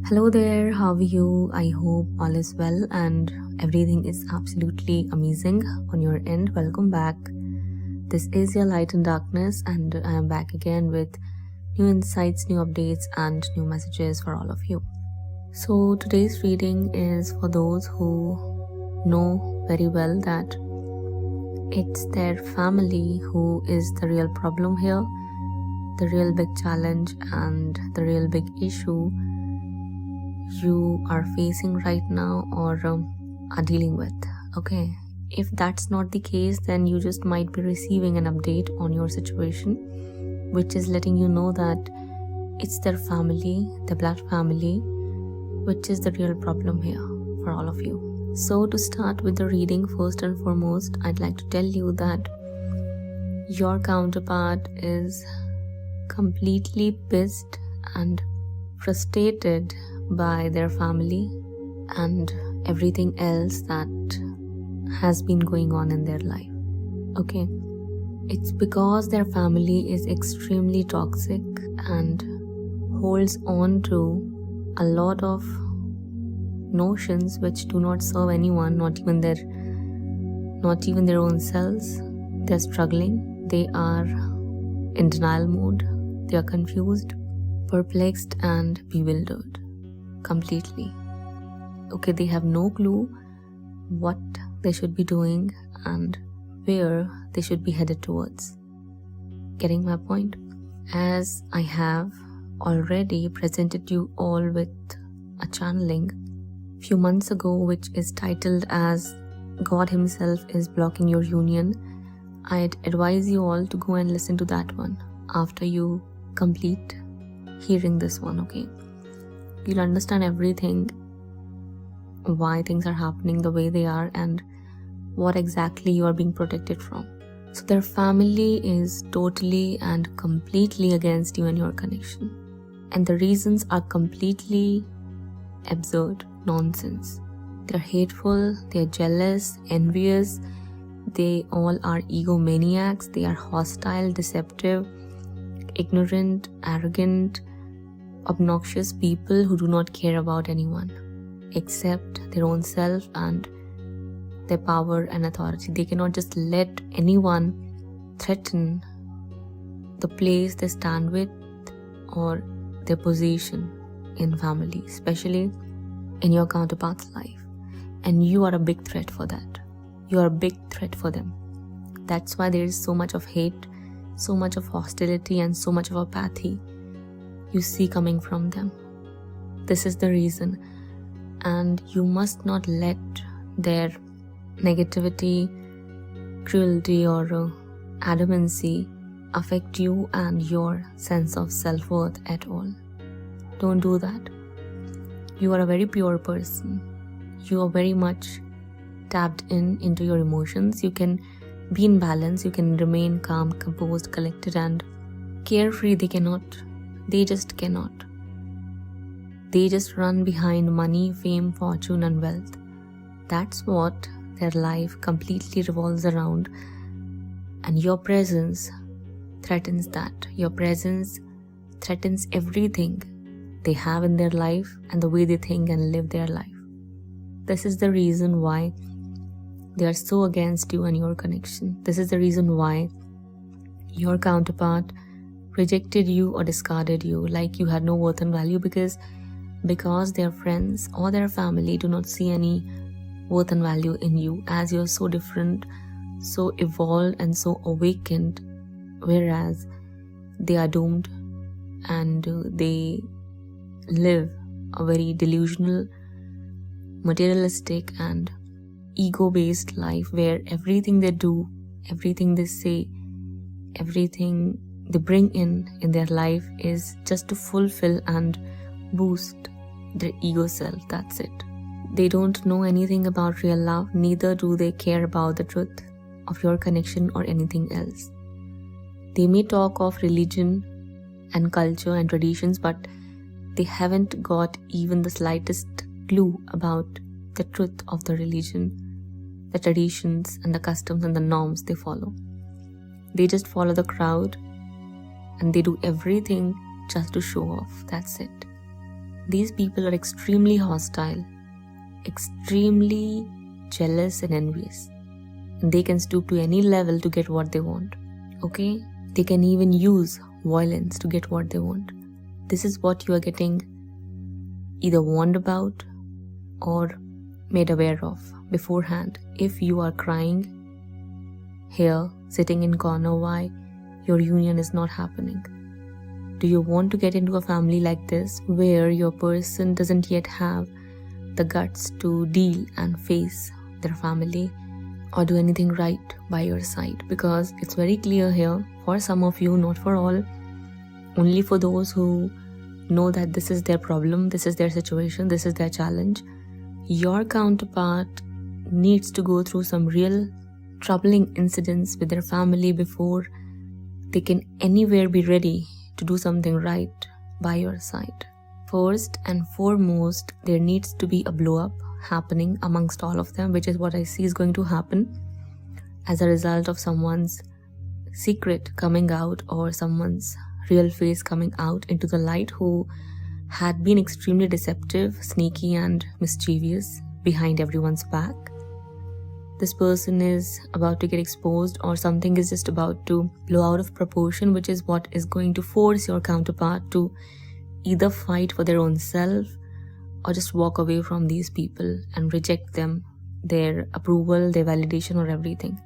Hello there, how are you? I hope all is well and everything is absolutely amazing on your end. Welcome back. This is your Light and Darkness, and I am back again with new insights, new updates, and new messages for all of you. So, today's reading is for those who know very well that it's their family who is the real problem here, the real big challenge, and the real big issue you are facing right now or are dealing with. Okay, if that's not the case, then you just might be receiving an update on your situation, which is letting you know that it's their family, the blood family, which is the real problem here for all of you. So to start with the reading, first and foremost, I'd like to tell you that your counterpart is completely pissed and frustrated by their family and everything else that has been going on in their life. Okay, it's because their family is extremely toxic and holds on to a lot of notions which do not serve anyone, not even their own selves. They're struggling, they are in denial mode, they are confused, perplexed, and bewildered completely. Okay, they have no clue what they should be doing and where they should be headed towards. Getting my point? As I have already presented you all with a channeling few months ago, which is titled as God Himself is Blocking Your Union, I'd advise you all to go and listen to that one after you complete hearing this one. Okay, you'll understand everything, why things are happening the way they are and what exactly you are being protected from. So their family is totally and completely against you and your connection, and the reasons are completely absurd nonsense. They're hateful, they're jealous, envious, they all are egomaniacs, they are hostile, deceptive, ignorant, arrogant, obnoxious people who do not care about anyone except their own self and their power and authority. They cannot just let anyone threaten the place they stand with or their position in family, especially in your counterpart's life. And you are a big threat for that. You are a big threat for them. That's why there is so much of hate, so much of hostility, and so much of apathy you see coming from them. This is the reason, and you must not let their negativity, cruelty, or adamancy affect you and your sense of self-worth at all. Don't do that. You are a very pure person. You are very much tapped into your emotions. You can be in balance. You can remain calm, composed, collected, and carefree. They just cannot. They just run behind money, fame, fortune, and wealth. That's what their life completely revolves around. And your presence threatens that. Your presence threatens everything they have in their life and the way they think and live their life. This is the reason why they are so against you and your connection. This is the reason why your counterpart rejected you or discarded you like you had no worth and value, because their friends or their family do not see any worth and value in you, as you're so different, so evolved, and so awakened, whereas they are doomed and they live a very delusional, materialistic, and ego-based life where everything they do, everything they say, everything they bring in their life is just to fulfill and boost their ego self. That's it. They don't know anything about real love, neither do they care about the truth of your connection or anything else. They may talk of religion and culture and traditions, but they haven't got even the slightest clue about the truth of the religion, the traditions, and the customs and the norms they follow. They just follow the crowd and they do everything just to show off. That's it. These people are extremely hostile, extremely jealous and envious. And they can stoop to any level to get what they want. Okay? They can even use violence to get what they want. This is what you are getting either warned about or made aware of beforehand. If you are crying here, sitting in corner, why your union is not happening? Do you want to get into a family like this where your person doesn't yet have the guts to deal and face their family or do anything right by your side? Because it's very clear here, for some of you, not for all, only for those who know that this is their problem, this is their situation, this is their challenge. Your counterpart needs to go through some real troubling incidents with their family before they can anywhere be ready to do something right by your side. First and foremost, there needs to be a blow up happening amongst all of them, which is what I see is going to happen as a result of someone's secret coming out or someone's real face coming out into the light, who had been extremely deceptive, sneaky and mischievous behind everyone's back. This person is about to get exposed, or something is just about to blow out of proportion, which is what is going to force your counterpart to either fight for their own self or just walk away from these people and reject them, their approval, their validation or everything.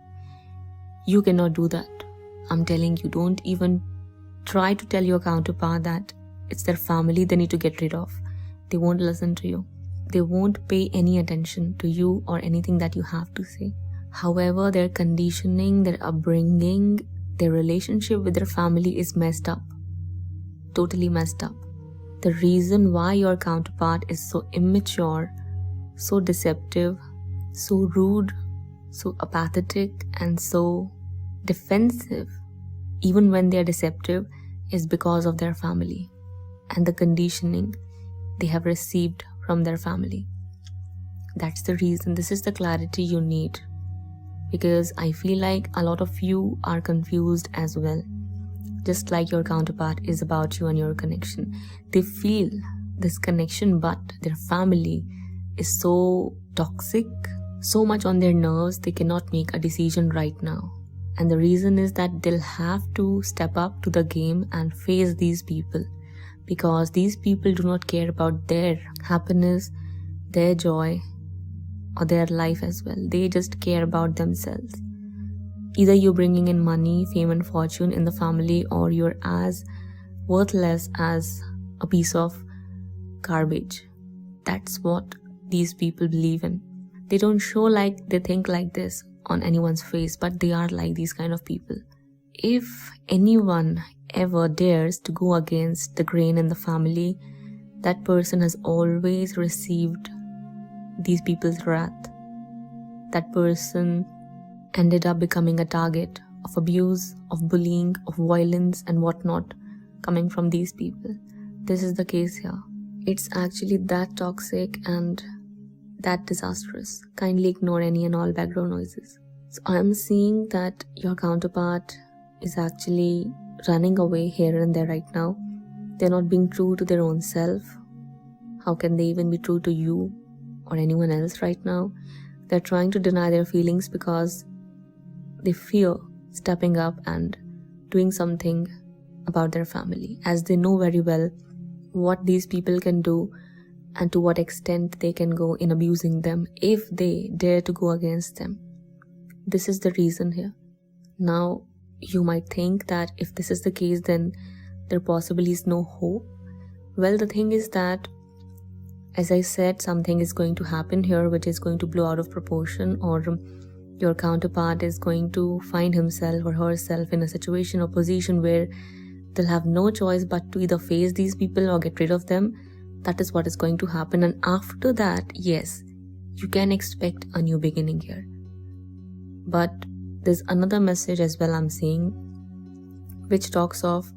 You cannot do that. I'm telling you, don't even try to tell your counterpart that it's their family they need to get rid of. They won't listen to you. They won't pay any attention to you or anything that you have to say. However, their conditioning, their upbringing, their relationship with their family is messed up. Totally messed up. The reason why your counterpart is so immature, so deceptive, so rude, so apathetic, and so defensive, even when they are deceptive, is because of their family and the conditioning they have received from their family. That's the reason. This is the clarity you need, because I feel like a lot of you are confused as well. Just like your counterpart is about you and your connection. They feel this connection, but their family is so toxic, so much on their nerves, they cannot make a decision right now. And the reason is that they'll have to step up to the game and face these people, because these people do not care about their happiness, their joy, or their life as well. They just care about themselves. Either you're bringing in money, fame and fortune in the family, or you're as worthless as a piece of garbage. That's what these people believe in. They don't show like they think like this on anyone's face, but they are like these kind of people. If anyone ever dares to go against the grain in the family, that person has always received these people's wrath. That person ended up becoming a target of abuse, of bullying, of violence and whatnot coming from these people. This is the case here. It's actually that toxic and that disastrous. Kindly ignore any and all background noises. So I'm seeing that your counterpart is actually running away here and there right now. They're not being true to their own self. How can they even be true to you or anyone else right now? They're trying to deny their feelings because they fear stepping up and doing something about their family, as they know very well what these people can do and to what extent they can go in abusing them if they dare to go against them. This is the reason here. Now, you might think that if this is the case, then there possibly is no hope. Well, the thing is that, as I said, something is going to happen here which is going to blow out of proportion, or your counterpart is going to find himself or herself in a situation or position where they'll have no choice but to either face these people or get rid of them. That is what is going to happen. And after that, yes, you can expect a new beginning here. But there's another message as well I'm seeing, which talks of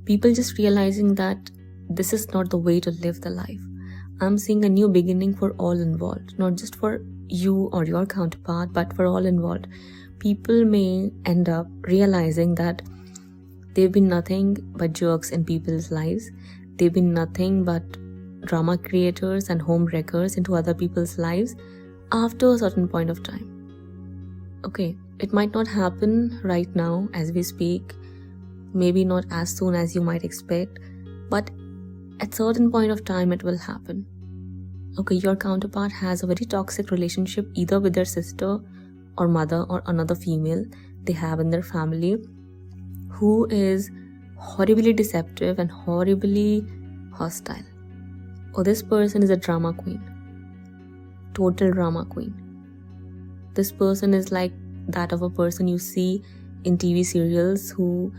people just realizing that this is not the way to live the life. I'm seeing a new beginning for all involved, not just for you or your counterpart, but for all involved. People may end up realizing that they've been nothing but jerks in people's lives. They've been nothing but drama creators and home wreckers into other people's lives after a certain point of time. Okay, it might not happen right now as we speak, maybe not as soon as you might expect, but at certain point of time it will happen. Okay, your counterpart has a very toxic relationship either with their sister or mother or another female they have in their family who is horribly deceptive and horribly hostile. Or this person is a drama queen. Total drama queen. This person is like that of a person you see in TV serials who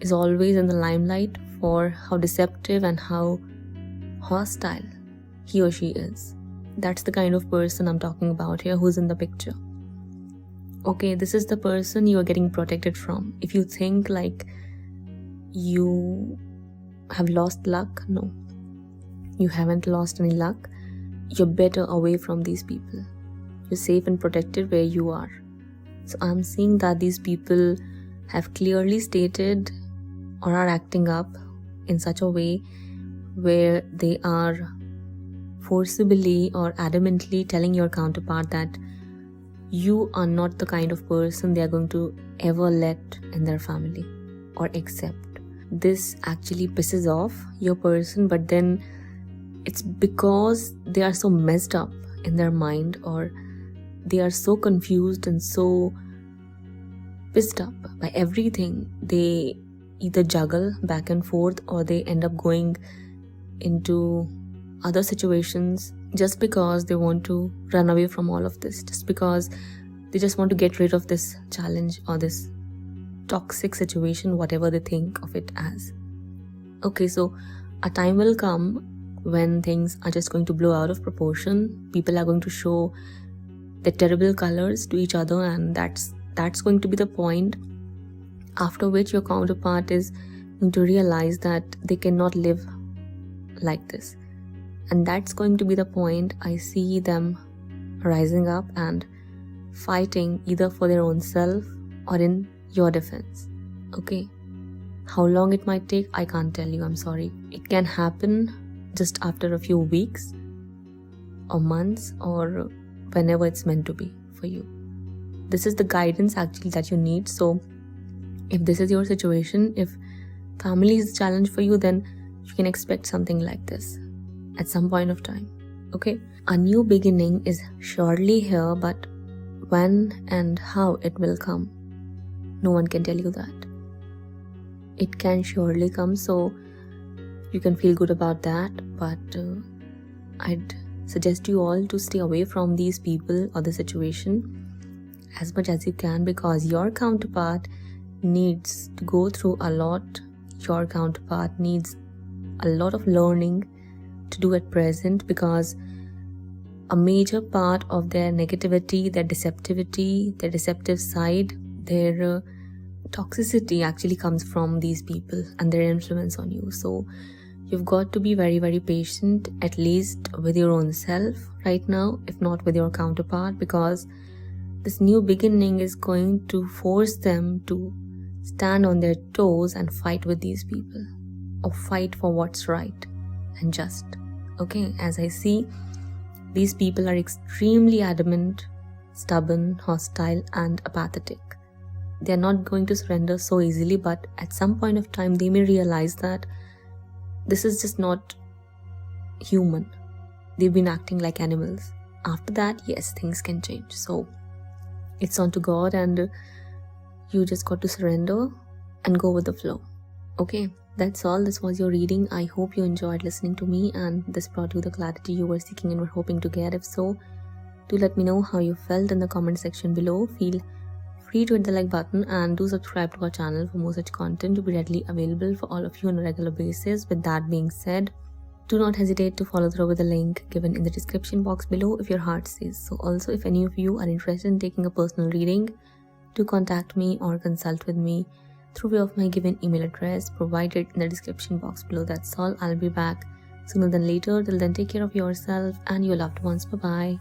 is always in the limelight for how deceptive and how hostile he or she is. That's the kind of person I'm talking about here who's in the picture. Okay, this is the person you are getting protected from. If you think like you have lost luck, no. You haven't lost any luck. You're better away from these people. You're safe and protected where you are. So I'm seeing that these people have clearly stated or are acting up in such a way where they are forcibly or adamantly telling your counterpart that you are not the kind of person they are going to ever let in their family or accept. This actually pisses off your person, but then it's because they are so messed up in their mind, or they are so confused and so pissed up by everything. They either juggle back and forth, or they end up going into other situations just because they want to run away from all of this, just because they just want to get rid of this challenge or this toxic situation, whatever they think of it as. Okay, so a time will come when things are just going to blow out of proportion. People are going to show their terrible colors to each other, and that's going to be the point after which your counterpart is going to realize that they cannot live like this. And that's going to be the point I see them rising up and fighting either for their own self or in your defense. Okay, how long it might take, I can't tell you, I'm sorry. It can happen just after a few weeks or months, or whenever it's meant to be for you. This is the guidance actually that you need. So if this is your situation, if family is a challenge for you, then you can expect something like this at some point of time. Okay, a new beginning is surely here, but when and how it will come, no one can tell you that. It can surely come, so you can feel good about that, but I'd suggest you all to stay away from these people or the situation as much as you can, because your counterpart needs to go through a lot. Your counterpart needs a lot of learning to do at present, because a major part of their negativity, their deceptivity, their deceptive side, their toxicity actually comes from these people and their influence on you. So you've got to be very, very patient, at least with your own self right now, if not with your counterpart, because this new beginning is going to force them to stand on their toes and fight with these people, or fight for what's right and just. Okay, as I see, these people are extremely adamant, stubborn, hostile, and apathetic. They are not going to surrender so easily, but at some point of time they may realize that this is just not human. They've been acting like animals. After that, yes, things can change. So it's on to God, and you just got to surrender and go with the flow. Okay, that's all. This was your reading. I hope you enjoyed listening to me and this brought you the clarity you were seeking and were hoping to get. If so, do let me know how you felt in the comment section below. Feel free to hit the like button and do subscribe to our channel for more such content to be readily available for all of you on a regular basis. With that being said, do not hesitate to follow through with the link given in the description box below if your heart says so. Also, if any of you are interested in taking a personal reading, do contact me or consult with me through way of my given email address provided in the description box below. That's all. I'll be back sooner than later. Till then, take care of yourself and your loved ones. Bye bye.